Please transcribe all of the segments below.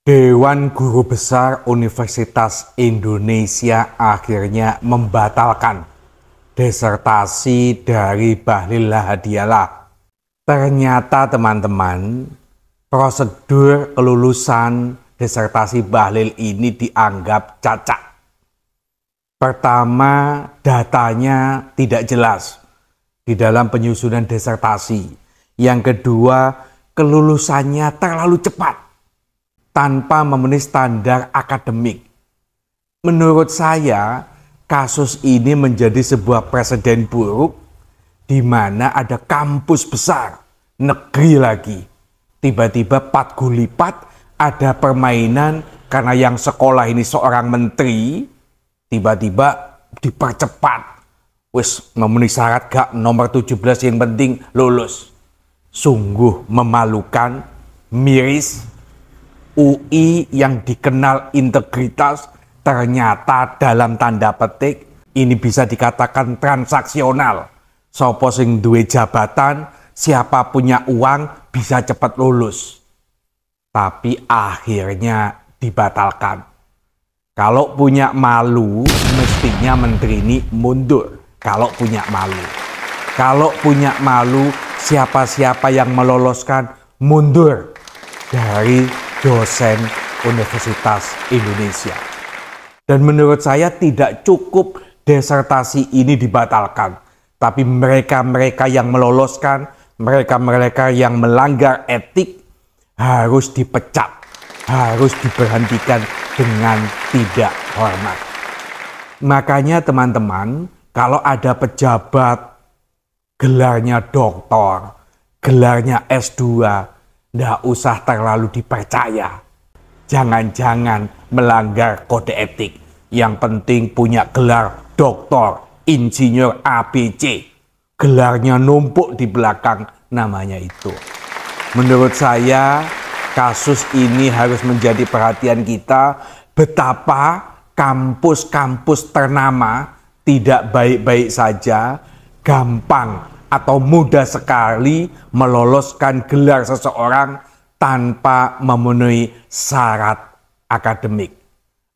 Dewan Guru Besar Universitas Indonesia akhirnya membatalkan disertasi dari Bahlil Lahadialah. Ternyata teman-teman, prosedur kelulusan disertasi Bahlil ini dianggap cacat. Pertama, datanya tidak jelas di dalam penyusunan disertasi. Yang kedua, kelulusannya terlalu cepat tanpa memenuhi standar akademik. Menurut saya, kasus ini menjadi sebuah presiden buruk di mana ada kampus besar, negeri lagi. Tiba-tiba pat gulipat ada permainan karena yang sekolah ini seorang menteri, tiba-tiba dipercepat. Wis memenuhi syarat gak nomor 17 yang penting lulus. Sungguh memalukan, miris. UI yang dikenal integritas ternyata dalam tanda petik ini bisa dikatakan transaksional. Sopo sing duwe jabatan, siapa punya uang bisa cepat lulus. Tapi akhirnya dibatalkan. Kalau punya malu, mestinya menteri ini mundur. Kalau punya malu. Kalau punya malu, siapa-siapa yang meloloskan mundur dari dosen Universitas Indonesia. Dan menurut saya tidak cukup disertasi ini dibatalkan. Tapi mereka-mereka yang meloloskan, mereka-mereka yang melanggar etik harus dipecat. Harus diberhentikan dengan tidak hormat. Makanya teman-teman, kalau ada pejabat gelarnya doktor, gelarnya S2, nggak usah terlalu dipercaya. Jangan-jangan melanggar kode etik. Yang penting punya gelar doktor, insinyur ABC. Gelarnya numpuk di belakang, namanya itu. Menurut saya, kasus ini harus menjadi perhatian kita betapa kampus-kampus ternama tidak baik-baik saja, gampang atau mudah sekali meloloskan gelar seseorang tanpa memenuhi syarat akademik.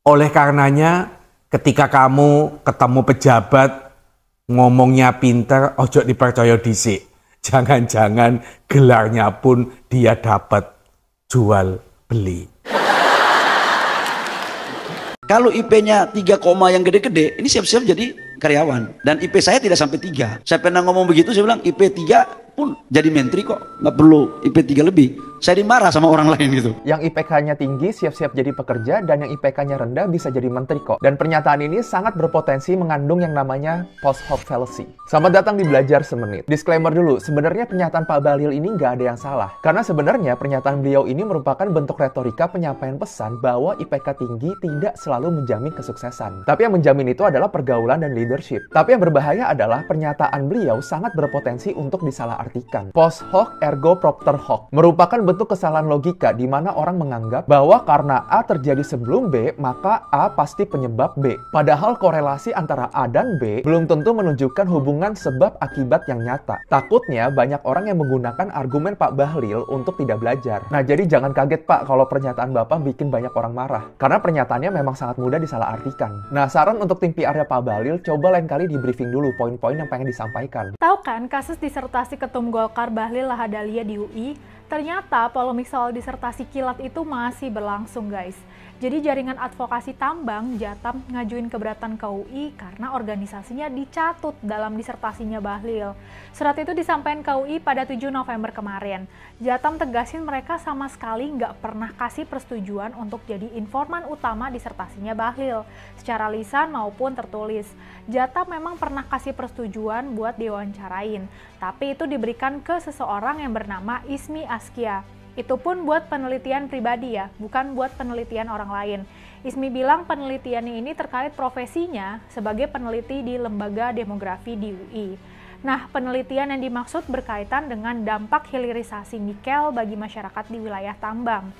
Oleh karenanya, ketika kamu ketemu pejabat ngomongnya pinter, ojo dipercaya dhisik. Jangan-jangan gelarnya pun dia dapat jual beli. Kalau IP-nya 3, yang gede-gede, ini siap-siap jadi karyawan. Dan IP saya tidak sampai 3. Saya pernah ngomong begitu, saya bilang IP 3 pun jadi menteri kok. Nggak perlu IP 3 lebih. Saya dimarah sama orang lain gitu. Yang IPK-nya tinggi siap-siap jadi pekerja, dan yang IPK-nya rendah bisa jadi menteri kok. Dan pernyataan ini sangat berpotensi mengandung yang namanya post hoc fallacy. Selamat datang di Belajar Semenit. Disclaimer dulu, sebenarnya pernyataan Pak Bahlil ini nggak ada yang salah. Karena sebenarnya pernyataan beliau ini merupakan bentuk retorika penyampaian pesan bahwa IPK tinggi tidak selalu menjamin kesuksesan. Tapi yang menjamin itu adalah pergaulan dan leadership. Tapi yang berbahaya adalah pernyataan beliau sangat berpotensi untuk disalahartikan. Post hoc ergo propter hoc merupakan bentuk kesalahan logika di mana orang menganggap bahwa karena A terjadi sebelum B, maka A pasti penyebab B. Padahal korelasi antara A dan B belum tentu menunjukkan hubungan sebab akibat yang nyata. Takutnya banyak orang yang menggunakan argumen Pak Bahlil untuk tidak belajar. Nah, jadi jangan kaget Pak kalau pernyataan Bapak bikin banyak orang marah. Karena pernyataannya memang sangat mudah disalahartikan. Nah, saran untuk tim PR-nya Pak Bahlil, coba lain kali di briefing dulu poin-poin yang pengen disampaikan. Tahu kan kasus disertasi Ketum Golkar Bahlil Lahadalia di UI? Ternyata polemik soal disertasi kilat itu masih berlangsung guys. Jadi jaringan advokasi tambang Jatam ngajuin keberatan ke UI karena organisasinya dicatut dalam disertasinya Bahlil. Surat itu disampaikan ke UI pada 7 November kemarin. Jatam tegasin mereka sama sekali nggak pernah kasih persetujuan untuk jadi informan utama disertasinya Bahlil, secara lisan maupun tertulis. Jatam memang pernah kasih persetujuan buat diwawancarain, tapi itu diberikan ke seseorang yang bernama Ismi Askia. Itu pun buat penelitian pribadi ya, bukan buat penelitian orang lain. Ismi bilang penelitiannya ini terkait profesinya sebagai peneliti di lembaga demografi di UI. Nah, penelitian yang dimaksud berkaitan dengan dampak hilirisasi nikel bagi masyarakat di wilayah tambang.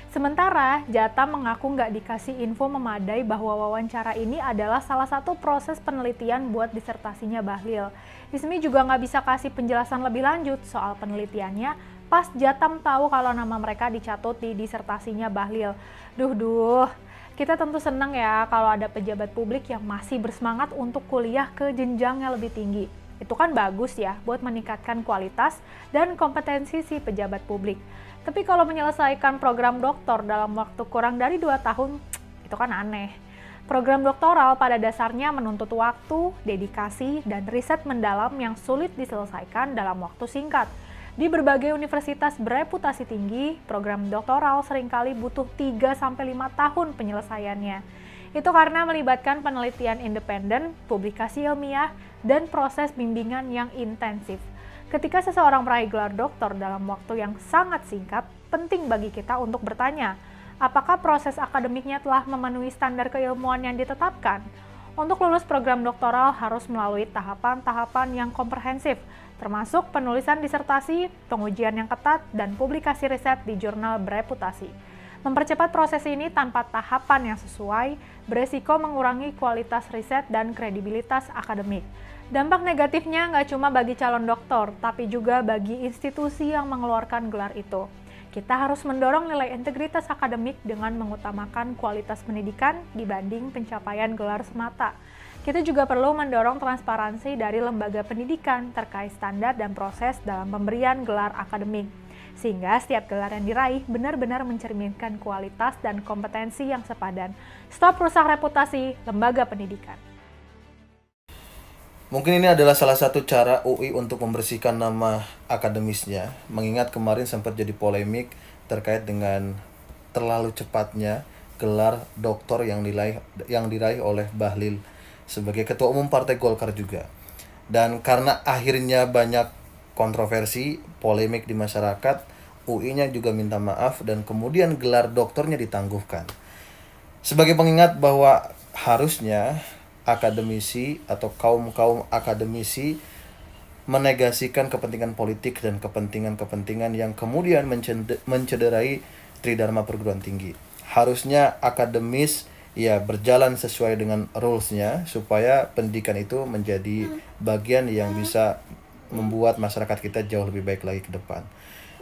Sementara, Jatam mengaku nggak dikasih info memadai bahwa wawancara ini adalah salah satu proses penelitian buat disertasinya Bahlil. Ismi juga nggak bisa kasih penjelasan lebih lanjut soal penelitiannya, pas Jatam tahu kalau nama mereka dicatut di disertasinya Bahlil. Duh, kita tentu senang ya kalau ada pejabat publik yang masih bersemangat untuk kuliah ke jenjang yang lebih tinggi. Itu kan bagus ya buat meningkatkan kualitas dan kompetensi si pejabat publik. Tapi kalau menyelesaikan program doktor dalam waktu kurang dari 2 tahun, itu kan aneh. Program doktoral pada dasarnya menuntut waktu, dedikasi, dan riset mendalam yang sulit diselesaikan dalam waktu singkat. Di berbagai universitas bereputasi tinggi, program doktoral seringkali butuh 3-5 tahun penyelesaiannya. Itu karena melibatkan penelitian independen, publikasi ilmiah, dan proses bimbingan yang intensif. Ketika seseorang meraih gelar doktor dalam waktu yang sangat singkat, penting bagi kita untuk bertanya, apakah proses akademiknya telah memenuhi standar keilmuan yang ditetapkan? Untuk lulus program doktoral harus melalui tahapan-tahapan yang komprehensif, termasuk penulisan disertasi, pengujian yang ketat, dan publikasi riset di jurnal bereputasi. Mempercepat proses ini tanpa tahapan yang sesuai, beresiko mengurangi kualitas riset dan kredibilitas akademik. Dampak negatifnya nggak cuma bagi calon doktor, tapi juga bagi institusi yang mengeluarkan gelar itu. Kita harus mendorong nilai integritas akademik dengan mengutamakan kualitas pendidikan dibanding pencapaian gelar semata. Kita juga perlu mendorong transparansi dari lembaga pendidikan terkait standar dan proses dalam pemberian gelar akademik. Sehingga setiap gelar yang diraih benar-benar mencerminkan kualitas dan kompetensi yang sepadan. Stop rusak reputasi lembaga pendidikan. Mungkin ini adalah salah satu cara UI untuk membersihkan nama akademisnya, mengingat kemarin sempat jadi polemik terkait dengan terlalu cepatnya gelar doktor yang diraih oleh Bahlil sebagai Ketua Umum Partai Golkar juga. Dan karena akhirnya banyak kontroversi, polemik di masyarakat, UI-nya juga minta maaf dan kemudian gelar doktornya ditangguhkan. Sebagai pengingat bahwa harusnya akademisi atau kaum-kaum akademisi menegasikan kepentingan politik dan kepentingan-kepentingan yang kemudian mencederai tridharma perguruan tinggi. Harusnya akademis ya berjalan sesuai dengan rules-nya supaya pendidikan itu menjadi bagian yang bisa membuat masyarakat kita jauh lebih baik lagi ke depan.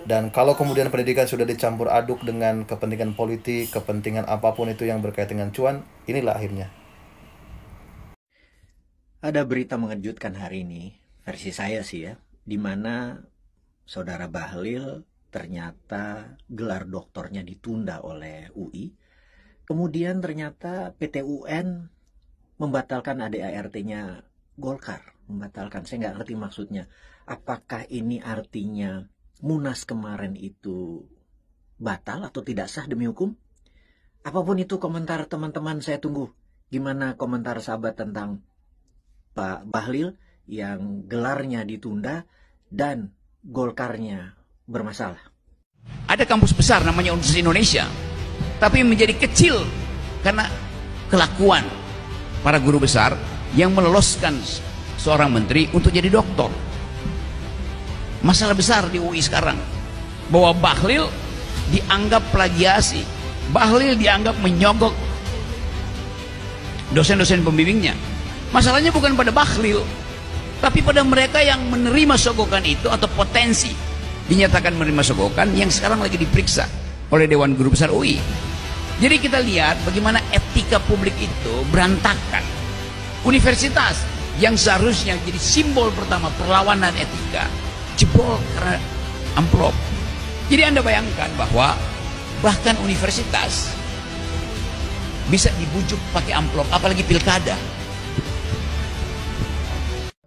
Dan kalau kemudian pendidikan sudah dicampur aduk dengan kepentingan politik, kepentingan apapun itu yang berkaitan dengan cuan, inilah akhirnya. Ada berita mengejutkan hari ini, versi saya sih ya, di mana Saudara Bahlil ternyata gelar doktornya ditunda oleh UI. Kemudian ternyata PT UN membatalkan ADART-nya Golkar. Membatalkan, saya nggak ngerti maksudnya. Apakah ini artinya Munas kemarin itu batal atau tidak sah demi hukum? Apapun itu komentar teman-teman, saya tunggu. Gimana komentar sahabat tentang Pak Bahlil yang gelarnya ditunda dan Golkarnya bermasalah. Ada kampus besar namanya Universitas Indonesia, tapi menjadi kecil karena kelakuan para guru besar yang meloloskan seorang menteri untuk jadi doktor. Masalah besar di UI sekarang bahwa Bahlil dianggap plagiasi, Bahlil dianggap menyogok dosen-dosen pembimbingnya. Masalahnya bukan pada Bahlil, tapi pada mereka yang menerima sogokan itu atau potensi dinyatakan menerima sogokan yang sekarang lagi diperiksa oleh Dewan Guru Besar UI. Jadi kita lihat bagaimana etika publik itu berantakan. Universitas yang seharusnya jadi simbol pertama perlawanan etika jebol karena amplop. Jadi Anda bayangkan bahwa bahkan universitas bisa dibujuk pakai amplop, apalagi pilkada.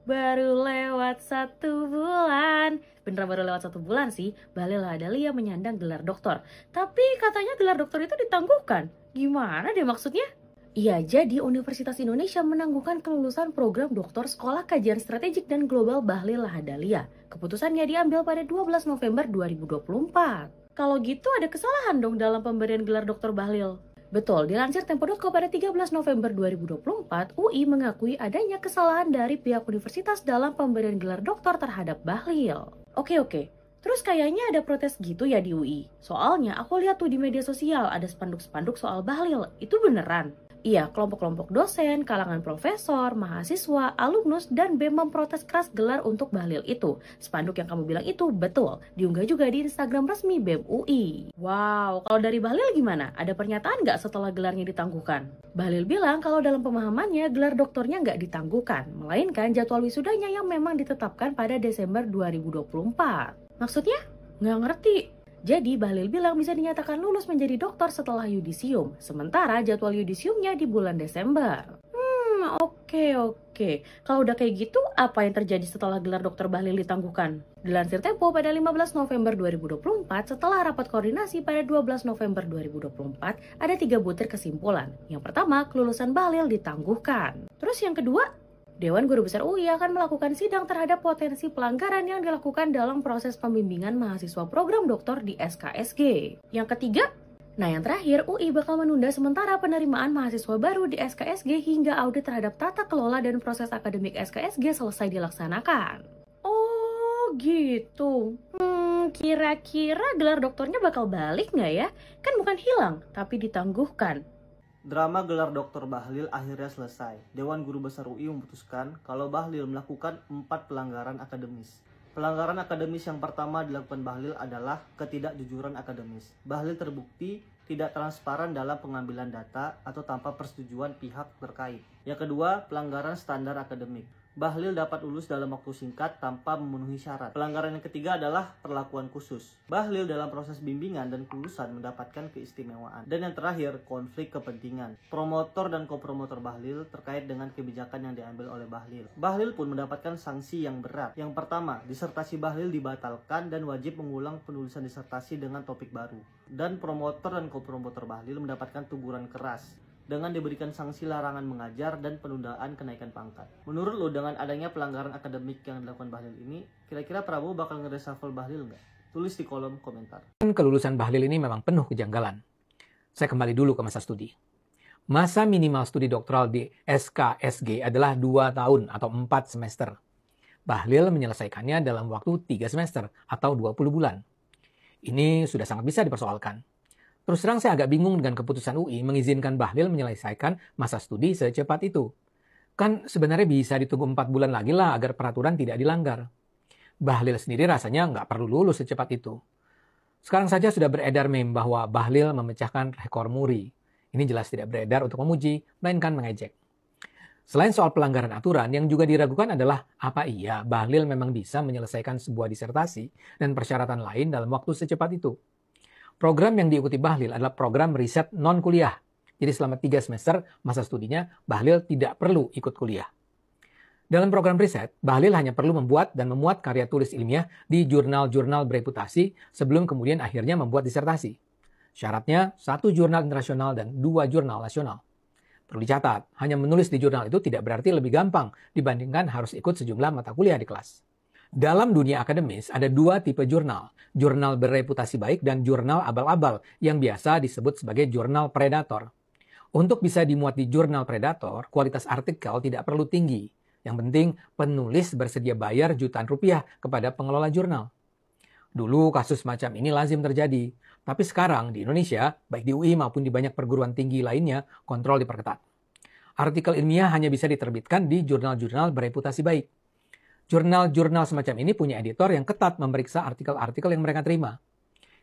Baru lewat 1 bulan. Beneran baru lewat 1 bulan sih, Bahlil Lahadalia menyandang gelar doktor. Tapi katanya gelar doktor itu ditangguhkan. Gimana deh maksudnya? Iya, jadi Universitas Indonesia menangguhkan kelulusan program doktor Sekolah Kajian Strategik dan Global Bahlil Lahadalia. Keputusannya diambil pada 12 November 2024. Kalau gitu ada kesalahan dong dalam pemberian gelar doktor Bahlil. Betul, dilansir Tempo.co pada 13 November 2024, UI mengakui adanya kesalahan dari pihak universitas dalam pemberian gelar doktor terhadap Bahlil. Oke. Terus kayaknya ada protes gitu ya di UI. Soalnya aku lihat tuh di media sosial ada spanduk-spanduk soal Bahlil. Itu beneran? Iya, kelompok-kelompok dosen, kalangan profesor, mahasiswa, alumnus, dan BEM memprotes keras gelar untuk Bahlil itu. Spanduk yang kamu bilang itu betul, diunggah juga di Instagram resmi BEM UI. Wow, kalau dari Bahlil gimana? Ada pernyataan nggak setelah gelarnya ditangguhkan? Bahlil bilang kalau dalam pemahamannya gelar doktornya nggak ditangguhkan, melainkan jadwal wisudanya yang memang ditetapkan pada Desember 2024. Maksudnya? Nggak ngerti. Jadi Bahlil bilang bisa dinyatakan lulus menjadi dokter setelah yudisium, sementara jadwal yudisiumnya di bulan Desember. Oke. Kalau udah kayak gitu, apa yang terjadi setelah gelar dokter Bahlil ditangguhkan? Dilansir Tempo pada 15 November 2024, setelah rapat koordinasi pada 12 November 2024, ada 3 butir kesimpulan. Yang pertama, kelulusan Bahlil ditangguhkan. Terus yang kedua, Dewan Guru Besar UI akan melakukan sidang terhadap potensi pelanggaran yang dilakukan dalam proses pembimbingan mahasiswa program doktor di SKSG. Yang ketiga, yang terakhir, UI bakal menunda sementara penerimaan mahasiswa baru di SKSG hingga audit terhadap tata kelola dan proses akademik SKSG selesai dilaksanakan. Oh gitu. Kira-kira gelar doktornya bakal balik nggak ya? Kan bukan hilang, tapi ditangguhkan. Drama gelar Dr. Bahlil akhirnya selesai. Dewan Guru Besar UI memutuskan kalau Bahlil melakukan 4 pelanggaran akademis. Pelanggaran akademis yang pertama dilakukan Bahlil adalah ketidakjujuran akademis. Bahlil terbukti tidak transparan dalam pengambilan data atau tanpa persetujuan pihak terkait. Yang kedua, pelanggaran standar akademik. Bahlil dapat lulus dalam waktu singkat tanpa memenuhi syarat. Pelanggaran yang ketiga adalah perlakuan khusus. Bahlil dalam proses bimbingan dan kelulusan mendapatkan keistimewaan. Dan yang terakhir, konflik kepentingan. Promotor dan kopromotor Bahlil terkait dengan kebijakan yang diambil oleh Bahlil. Bahlil pun mendapatkan sanksi yang berat. Yang pertama, disertasi Bahlil dibatalkan dan wajib mengulang penulisan disertasi dengan topik baru. Dan promotor dan kopromotor Bahlil mendapatkan teguran keras dengan diberikan sanksi larangan mengajar dan penundaan kenaikan pangkat. Menurut lo, dengan adanya pelanggaran akademik yang dilakukan Bahlil ini, kira-kira Prabowo bakal nge-reshuffle Bahlil nggak? Tulis di kolom komentar. Kelulusan Bahlil ini memang penuh kejanggalan. Saya kembali dulu ke masa studi. Masa minimal studi doktoral di SKSG adalah 2 tahun atau 4 semester. Bahlil menyelesaikannya dalam waktu 3 semester atau 20 bulan. Ini sudah sangat bisa dipersoalkan. Terus terang saya agak bingung dengan keputusan UI mengizinkan Bahlil menyelesaikan masa studi secepat itu. Kan sebenarnya bisa ditunggu 4 bulan lagi lah agar peraturan tidak dilanggar. Bahlil sendiri rasanya nggak perlu lulus secepat itu. Sekarang saja sudah beredar meme bahwa Bahlil memecahkan rekor muri. Ini jelas tidak beredar untuk memuji, melainkan mengejek. Selain soal pelanggaran aturan, yang juga diragukan adalah apa iya Bahlil memang bisa menyelesaikan sebuah disertasi dan persyaratan lain dalam waktu secepat itu. Program yang diikuti Bahlil adalah program riset non-kuliah. Jadi selama 3 semester masa studinya, Bahlil tidak perlu ikut kuliah. Dalam program riset, Bahlil hanya perlu membuat dan memuat karya tulis ilmiah di jurnal-jurnal bereputasi sebelum kemudian akhirnya membuat disertasi. Syaratnya 1 jurnal internasional dan 2 jurnal nasional. Perlu dicatat, hanya menulis di jurnal itu tidak berarti lebih gampang dibandingkan harus ikut sejumlah mata kuliah di kelas. Dalam dunia akademis ada 2 tipe jurnal, jurnal bereputasi baik dan jurnal abal-abal yang biasa disebut sebagai jurnal predator. Untuk bisa dimuat di jurnal predator, kualitas artikel tidak perlu tinggi. Yang penting penulis bersedia bayar jutaan rupiah kepada pengelola jurnal. Dulu kasus macam ini lazim terjadi, tapi sekarang di Indonesia, baik di UI maupun di banyak perguruan tinggi lainnya, kontrol diperketat. Artikel ilmiah hanya bisa diterbitkan di jurnal-jurnal bereputasi baik. Jurnal-jurnal semacam ini punya editor yang ketat memeriksa artikel-artikel yang mereka terima.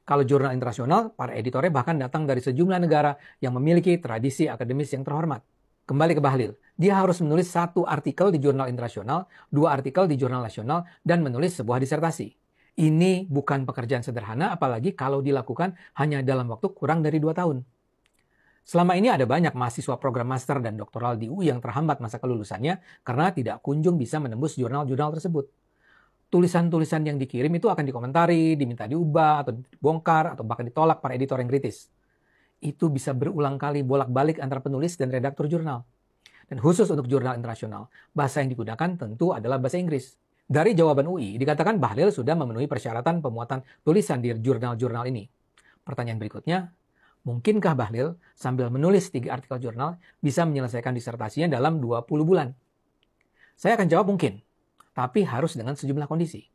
Kalau jurnal internasional, para editornya bahkan datang dari sejumlah negara yang memiliki tradisi akademis yang terhormat. Kembali ke Bahlil, dia harus menulis 1 artikel di jurnal internasional, 2 artikel di jurnal nasional, dan menulis sebuah disertasi. Ini bukan pekerjaan sederhana, apalagi kalau dilakukan hanya dalam waktu kurang dari 2 tahun. Selama ini ada banyak mahasiswa program master dan doktoral di UI yang terhambat masa kelulusannya karena tidak kunjung bisa menembus jurnal-jurnal tersebut. Tulisan-tulisan yang dikirim itu akan dikomentari, diminta diubah, atau dibongkar, atau bahkan ditolak para editor yang kritis. Itu bisa berulang kali bolak-balik antara penulis dan redaktur jurnal. Dan khusus untuk jurnal internasional, bahasa yang digunakan tentu adalah bahasa Inggris. Dari jawaban UI, dikatakan Bahlil sudah memenuhi persyaratan pemuatan tulisan di jurnal-jurnal ini. Pertanyaan berikutnya, mungkinkah Bahlil sambil menulis 3 artikel jurnal bisa menyelesaikan disertasinya dalam 20 bulan? Saya akan jawab mungkin, tapi harus dengan sejumlah kondisi.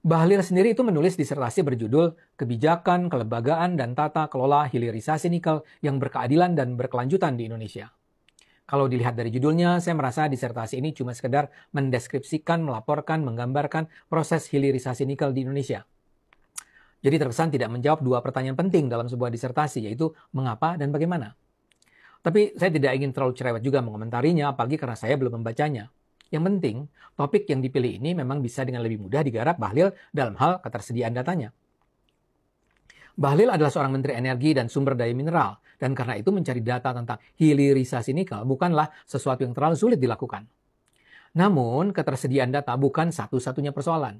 Bahlil sendiri itu menulis disertasi berjudul Kebijakan, Kelembagaan, dan Tata Kelola Hilirisasi Nikel yang Berkeadilan dan Berkelanjutan di Indonesia. Kalau dilihat dari judulnya, saya merasa disertasi ini cuma sekedar mendeskripsikan, melaporkan, menggambarkan proses hilirisasi nikel di Indonesia. Jadi terkesan tidak menjawab dua pertanyaan penting dalam sebuah disertasi, yaitu mengapa dan bagaimana. Tapi saya tidak ingin terlalu cerewet juga mengomentarinya, apalagi karena saya belum membacanya. Yang penting, topik yang dipilih ini memang bisa dengan lebih mudah digarap Bahlil dalam hal ketersediaan datanya. Bahlil adalah seorang Menteri Energi dan Sumber Daya Mineral, dan karena itu mencari data tentang hilirisasi nikel bukanlah sesuatu yang terlalu sulit dilakukan. Namun, ketersediaan data bukan satu-satunya persoalan.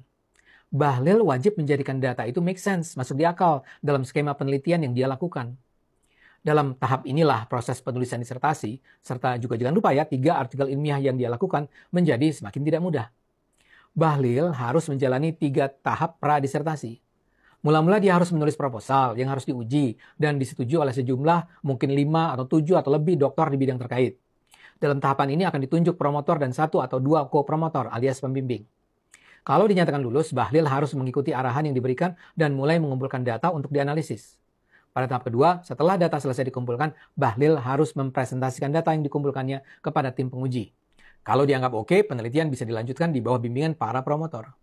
Bahlil wajib menjadikan data itu make sense, masuk di akal dalam skema penelitian yang dia lakukan. Dalam tahap inilah proses penulisan disertasi, serta juga jangan lupa ya 3 artikel ilmiah yang dia lakukan menjadi semakin tidak mudah. Bahlil harus menjalani 3 tahap pra-disertasi. Mula-mula dia harus menulis proposal yang harus diuji dan disetujui oleh sejumlah mungkin 5 atau 7 atau lebih doktor di bidang terkait. Dalam tahapan ini akan ditunjuk promotor dan 1 atau 2 co-promotor alias pembimbing. Kalau dinyatakan lulus, Bahlil harus mengikuti arahan yang diberikan dan mulai mengumpulkan data untuk dianalisis. Pada tahap kedua, setelah data selesai dikumpulkan, Bahlil harus mempresentasikan data yang dikumpulkannya kepada tim penguji. Kalau dianggap oke, penelitian bisa dilanjutkan di bawah bimbingan para promotor.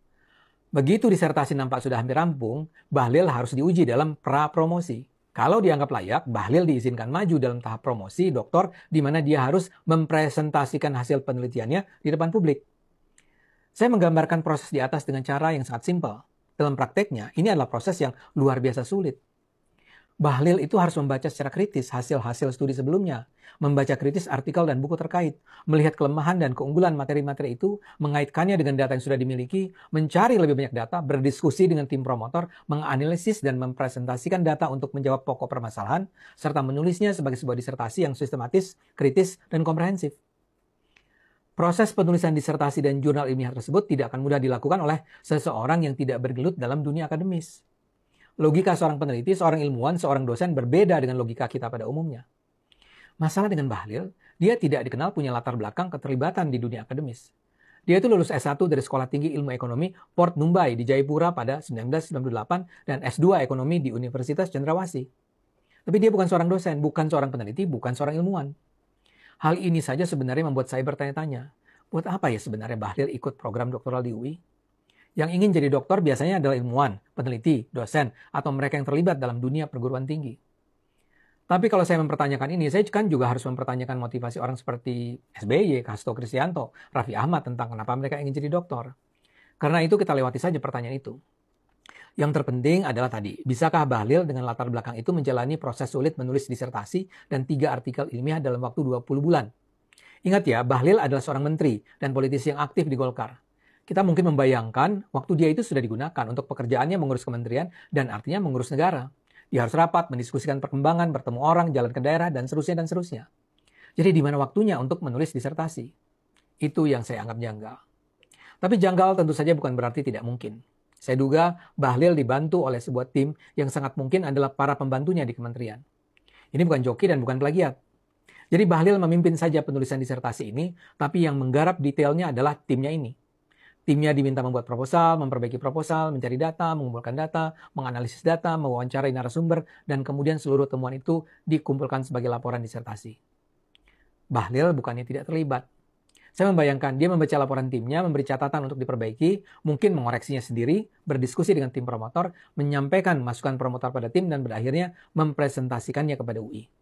Begitu disertasi nampak sudah hampir rampung, Bahlil harus diuji dalam pra-promosi. Kalau dianggap layak, Bahlil diizinkan maju dalam tahap promosi doktor di mana dia harus mempresentasikan hasil penelitiannya di depan publik. Saya menggambarkan proses di atas dengan cara yang sangat simpel. Dalam prakteknya, ini adalah proses yang luar biasa sulit. Bahlil itu harus membaca secara kritis hasil-hasil studi sebelumnya, membaca kritis artikel dan buku terkait, melihat kelemahan dan keunggulan materi-materi itu, mengaitkannya dengan data yang sudah dimiliki, mencari lebih banyak data, berdiskusi dengan tim promotor, menganalisis dan mempresentasikan data untuk menjawab pokok permasalahan, serta menulisnya sebagai sebuah disertasi yang sistematis, kritis, dan komprehensif. Proses penulisan disertasi dan jurnal ilmiah tersebut tidak akan mudah dilakukan oleh seseorang yang tidak bergelut dalam dunia akademis. Logika seorang peneliti, seorang ilmuwan, seorang dosen berbeda dengan logika kita pada umumnya. Masalah dengan Bahlil, dia tidak dikenal punya latar belakang keterlibatan di dunia akademis. Dia itu lulus S1 dari Sekolah Tinggi Ilmu Ekonomi Port Numbai di Jayapura pada 1998 dan S2 Ekonomi di Universitas Cendrawasih. Tapi dia bukan seorang dosen, bukan seorang peneliti, bukan seorang ilmuwan. Hal ini saja sebenarnya membuat saya bertanya-tanya, buat apa ya sebenarnya Bahlil ikut program doktoral di UI? Yang ingin jadi dokter biasanya adalah ilmuwan, peneliti, dosen, atau mereka yang terlibat dalam dunia perguruan tinggi. Tapi kalau saya mempertanyakan ini, saya kan juga harus mempertanyakan motivasi orang seperti SBY, Hasto Kristianto, Raffi Ahmad tentang kenapa mereka ingin jadi dokter. Karena itu kita lewati saja pertanyaan itu. Yang terpenting adalah tadi, bisakah Bahlil dengan latar belakang itu menjalani proses sulit menulis disertasi dan 3 artikel ilmiah dalam waktu 20 bulan? Ingat ya, Bahlil adalah seorang menteri dan politisi yang aktif di Golkar. Kita mungkin membayangkan waktu dia itu sudah digunakan untuk pekerjaannya mengurus kementerian dan artinya mengurus negara. Dia harus rapat, mendiskusikan perkembangan, bertemu orang, jalan ke daerah, dan seterusnya dan seterusnya. Jadi di mana waktunya untuk menulis disertasi? Itu yang saya anggap janggal. Tapi janggal tentu saja bukan berarti tidak mungkin. Saya duga Bahlil dibantu oleh sebuah tim yang sangat mungkin adalah para pembantunya di kementerian. Ini bukan joki dan bukan plagiat. Jadi Bahlil memimpin saja penulisan disertasi ini, tapi yang menggarap detailnya adalah timnya ini. Timnya diminta membuat proposal, memperbaiki proposal, mencari data, mengumpulkan data, menganalisis data, mewawancarai narasumber, dan kemudian seluruh temuan itu dikumpulkan sebagai laporan disertasi. Bahlil bukannya tidak terlibat. Saya membayangkan dia membaca laporan timnya, memberi catatan untuk diperbaiki, mungkin mengoreksinya sendiri, berdiskusi dengan tim promotor, menyampaikan masukan promotor pada tim, dan berakhirnya mempresentasikannya kepada UI.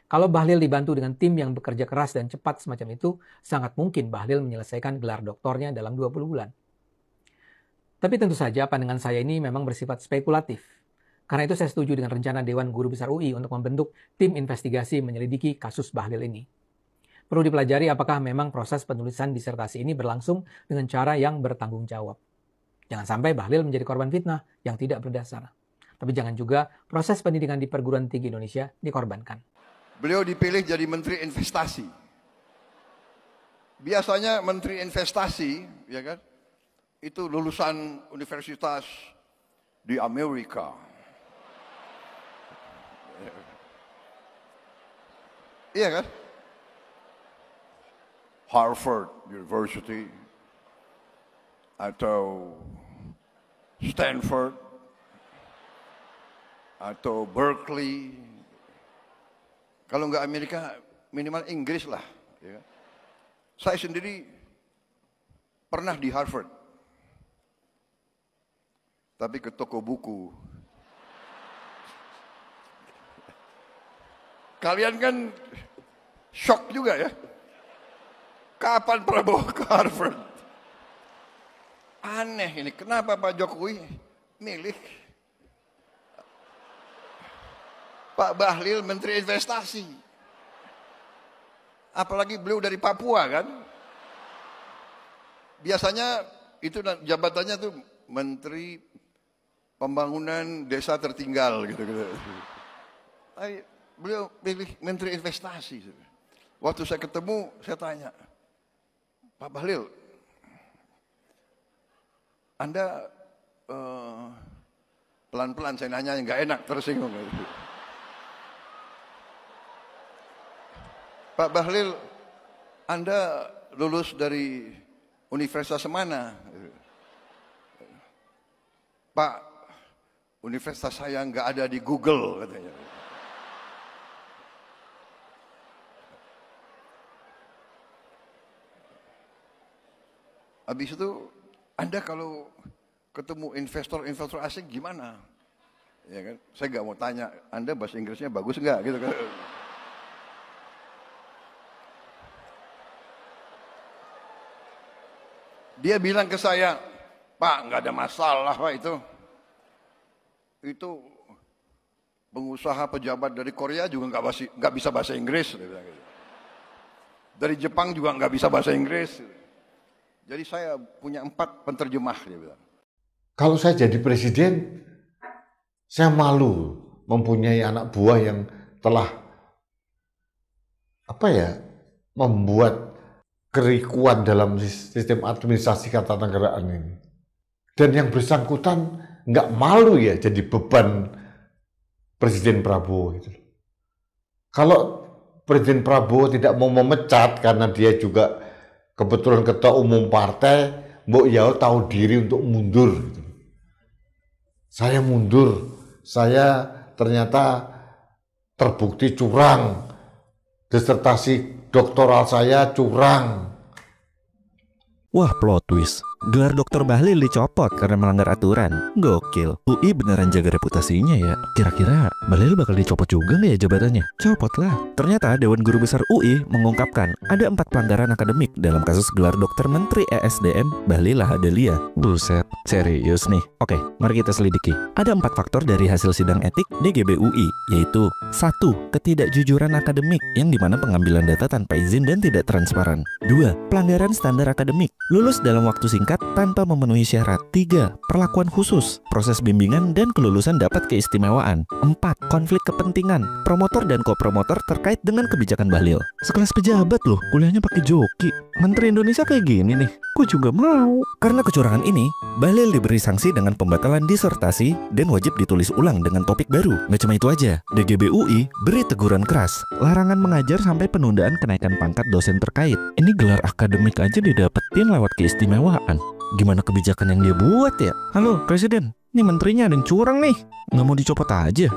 Kalau Bahlil dibantu dengan tim yang bekerja keras dan cepat semacam itu, sangat mungkin Bahlil menyelesaikan gelar doktornya dalam 20 bulan. Tapi tentu saja pandangan saya ini memang bersifat spekulatif. Karena itu saya setuju dengan rencana Dewan Guru Besar UI untuk membentuk tim investigasi menyelidiki kasus Bahlil ini. Perlu dipelajari apakah memang proses penulisan disertasi ini berlangsung dengan cara yang bertanggung jawab. Jangan sampai Bahlil menjadi korban fitnah yang tidak berdasar. Tapi jangan juga proses pendidikan di perguruan tinggi Indonesia dikorbankan. Beliau dipilih jadi Menteri Investasi. Biasanya Menteri Investasi, ya kan, itu lulusan universitas di Amerika. Iya kan? Harvard University atau Stanford, atau Berkeley. Kalau nggak Amerika, minimal Inggris lah. Ya. Saya sendiri pernah di Harvard, tapi ke toko buku. Kalian kan shock juga ya. Kapan Prabowo ke Harvard? Aneh ini, kenapa Pak Jokowi milih Pak Bahlil Menteri Investasi? Apalagi beliau dari Papua kan? Biasanya itu jabatannya tuh Menteri Pembangunan Desa Tertinggal gitu-gitu. Beliau pilih Menteri Investasi. Waktu saya ketemu, saya tanya, Pak Bahlil, Anda pelan-pelan saya nanya, nggak enak, tersinggung. Pak Bahlil, Anda lulus dari universitas mana? Pak, universitas saya nggak ada di Google, katanya. Habis itu, Anda kalau ketemu investor asing gimana? Ya kan? Saya nggak mau tanya, Anda bahasa Inggrisnya bagus nggak? Gitu kan? Dia bilang ke saya, Pak, nggak ada masalah Pak itu. Itu pengusaha pejabat dari Korea juga nggak bisa bahasa Inggris. Dia bilang gitu. Dari Jepang juga nggak bisa bahasa Inggris. Jadi saya punya 4 penterjemah, dia bilang. Kalau saya jadi presiden, saya malu mempunyai anak buah yang telah membuat kerikuan dalam sistem administrasi ketatanegaraan ini. Dan yang bersangkutan nggak malu ya jadi beban Presiden Prabowo itu. Kalau Presiden Prabowo tidak mau memecat karena dia juga kebetulan ketua umum partai, Mbok Yao tahu diri untuk mundur. Saya mundur, saya ternyata terbukti curang. Disertasi doktoral saya curang. Wah, plot twist. Gelar Dr. Bahlil dicopot karena melanggar aturan. Gokil. UI beneran jaga reputasinya ya. Kira-kira Bahlil bakal dicopot juga nggak ya jabatannya? Copot lah. Ternyata Dewan Guru Besar UI mengungkapkan ada 4 pelanggaran akademik dalam kasus gelar Dr. Menteri ESDM Bahlil Lahadalia. Buset, serius nih. Oke, mari kita selidiki. Ada 4 faktor dari hasil sidang etik DGB UI, yaitu 1. Ketidakjujuran akademik, yang dimana pengambilan data tanpa izin dan tidak transparan. 2. Pelanggaran standar akademik, lulus dalam waktu singkat tanpa memenuhi syarat. 3. Perlakuan khusus, proses bimbingan dan kelulusan dapat keistimewaan. 4. Konflik kepentingan, promotor dan kopromotor terkait dengan kebijakan Bahlil. Sekelas pejabat loh, kuliahnya pakai joki. Menteri Indonesia kayak gini nih, gue juga mau. Karena kecurangan ini, Bahlil diberi sanksi dengan pembatalan disertasi dan wajib ditulis ulang dengan topik baru. Nggak cuma itu aja, DGB UI beri teguran keras, larangan mengajar sampai penundaan kenaikan pangkat dosen terkait. Ini gelar akademik aja didapetin lewat keistimewaan. Gimana kebijakan yang dia buat ya? Halo Presiden, ini menterinya ada yang curang nih, nggak mau dicopot aja.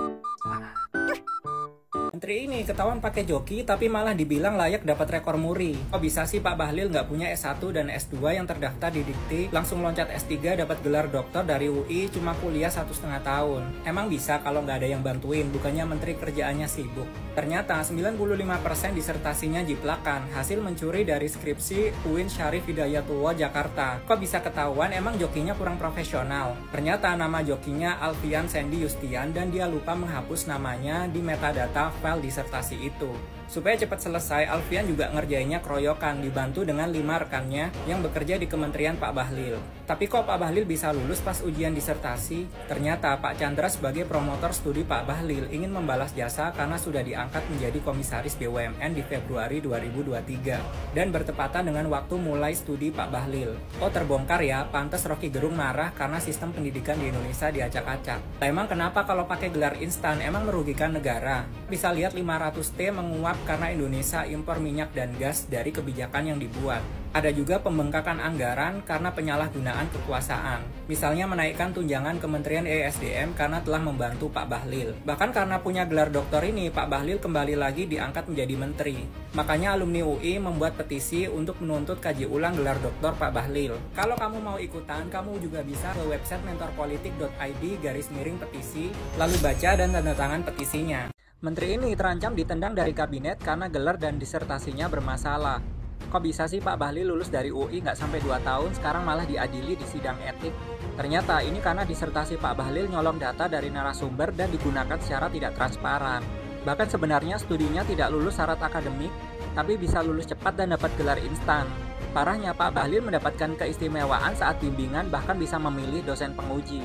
Menteri ini ketahuan pakai joki tapi malah dibilang layak dapat rekor muri. Kok bisa sih Pak Bahlil nggak punya S1 dan S2 yang terdaftar di Dikti, langsung loncat S3 dapat gelar doktor dari UI cuma kuliah 1,5 tahun? Emang bisa kalau nggak ada yang bantuin, bukannya menteri kerjaannya sibuk? Ternyata 95% disertasinya jiplakan, hasil mencuri dari skripsi UIN Syarif Hidayatullah Jakarta. Kok bisa ketahuan emang jokinya kurang profesional? Ternyata nama jokinya Alfian Sandy Yustian dan dia lupa menghapus namanya di metadata file disertasi itu. Supaya cepat selesai, Alfian juga ngerjainnya keroyokan, dibantu dengan 5 rekannya yang bekerja di Kementerian Pak Bahlil. Tapi kok Pak Bahlil bisa lulus pas ujian disertasi? Ternyata Pak Chandra sebagai promotor studi Pak Bahlil ingin membalas jasa karena sudah diangkat menjadi komisaris BUMN di Februari 2023 dan bertepatan dengan waktu mulai studi Pak Bahlil. Oh terbongkar ya, pantas Rocky Gerung marah karena sistem pendidikan di Indonesia diacak-acak. Emang kenapa kalau pakai gelar instan emang merugikan negara? Bisa lihat 500T menguap karena Indonesia impor minyak dan gas dari kebijakan yang dibuat. Ada juga pembengkakan anggaran karena penyalahgunaan penyalahgunaan kekuasaan. Misalnya menaikkan tunjangan Kementerian ESDM karena telah membantu Pak Bahlil. Bahkan karena punya gelar doktor ini, Pak Bahlil kembali lagi diangkat menjadi menteri. Makanya alumni UI membuat petisi untuk menuntut kaji ulang gelar doktor Pak Bahlil. Kalau kamu mau ikutan, kamu juga bisa ke website mentorpolitik.id/petisi, lalu baca dan tanda tangan petisinya. Menteri ini terancam ditendang dari kabinet karena gelar dan disertasinya bermasalah. Kok bisa sih Pak Bahlil lulus dari UI nggak sampai 2 tahun, sekarang malah diadili di sidang etik? Ternyata ini karena disertasi Pak Bahlil nyolong data dari narasumber dan digunakan secara tidak transparan. Bahkan sebenarnya studinya tidak lulus syarat akademik, tapi bisa lulus cepat dan dapat gelar instan. Parahnya Pak Bahlil mendapatkan keistimewaan saat bimbingan, bahkan bisa memilih dosen penguji.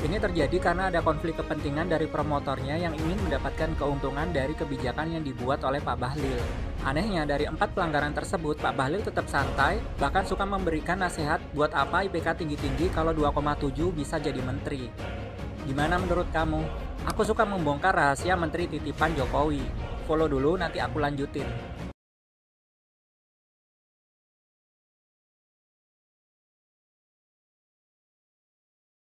Ini terjadi karena ada konflik kepentingan dari promotornya yang ingin mendapatkan keuntungan dari kebijakan yang dibuat oleh Pak Bahlil. Anehnya, dari 4 pelanggaran tersebut, Pak Bahlil tetap santai, bahkan suka memberikan nasihat buat apa IPK tinggi-tinggi kalau 2,7 bisa jadi menteri. Gimana menurut kamu? Aku suka membongkar rahasia menteri titipan Jokowi. Follow dulu, nanti aku lanjutin.